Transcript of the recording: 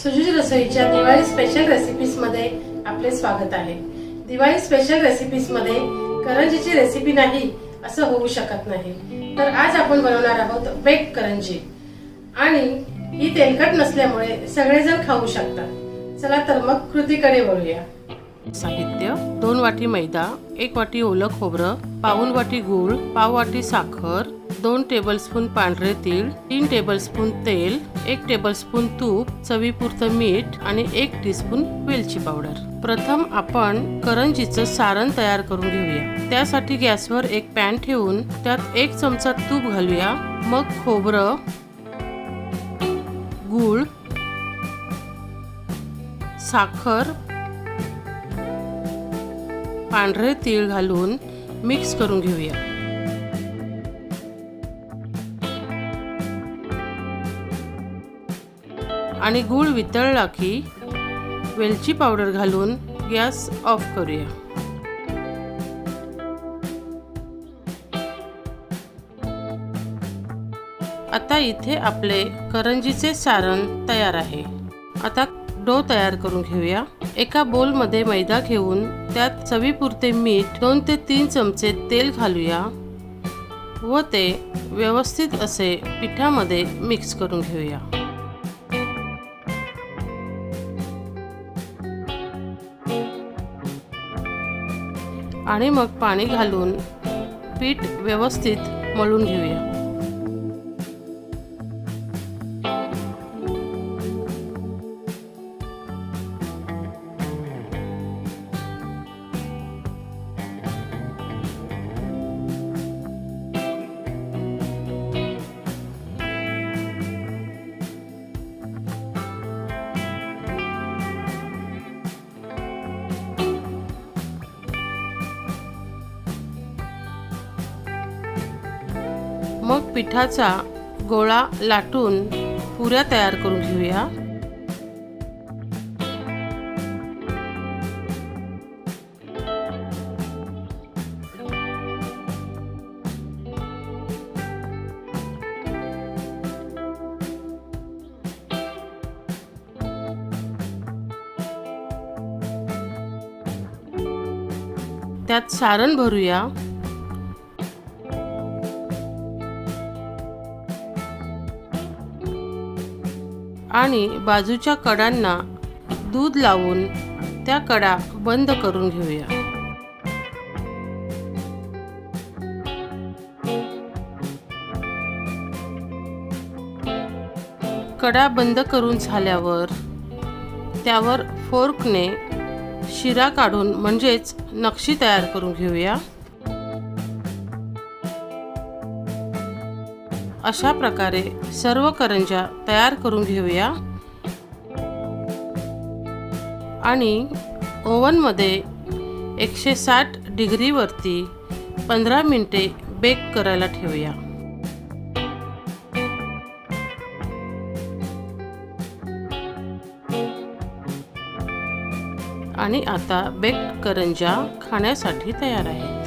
Suju रसोईच्या Diwali special recipes मध्ये आपले स्वागत आहे। दिवाळी स्पेशल रेसिपीज मध्ये करंजीची रेसिपी नाही असं होऊ शकत नाही। तर आज आपण बनवणार आहोत बेक्ड करंजी आणि ही तेलकट नसल्यामुळे सगळेजण खाऊ शकतात। चला तर मग कृतीकडे वळूया। साहित्य: 2 वाटी मैदा, 1 वाटी ओलं खोबरं, पाऊण वाटी गूळ, पाव वाटी साखर, 2 टेबलस्पून पांढरे तीळ, 3 टेबलस्पून तेल, 1 टेबलस्पून तूप, चवीपुरतं मीठ आणि 1 टीस्पून वेलची पावडर। प्रथम आपण करंजीचं सारण तयार करून घेऊया। त्यासाठी गॅसवर एक पॅन ठेवून त्यात 1 चमचा तूप घालूया। मग खोबरं, गूळ, साखर, पांढरे तीळ घालून मिक्स करून घेऊया। आणि गूळ वितळला की वेलची पावडर घालून गॅस ऑफ करूया। आता इथे आपले करंजीचे सारण तयार आहे। आता डो तयार करून घेऊया। एका बोल मध्ये मैदा घेऊन त्यात चवीपुरते मीठ, 2 ते 3 चमचे तेल घालूया व ते व्यवस्थित असे पिठामध्ये मिक्स करून घेऊया। आणि मग पाणी घालून पीठ व्यवस्थित मळून घेऊया। मग पिठाचा गोळा लाटून पुऱ्या तयार करून घेऊया। त्यात सारण भरूया। आणि बाजूच्या कडांना दूध लावून त्या कडा बंद करून घेऊया। कडा बंद करून झाल्यावर त्यावर फोर्कने शिरा काढून म्हणजेच नक्षी तयार करून घेऊया। अशा प्रकारे सर्व करंज्या तयार करून घेऊया आणि ओव्हन मध्ये 160 डिग्री वरती 15 मिनिटे बेक करायला ठेवूया। आणि आता बेक्ड करंज्या खाण्यासाठी तयार आहे।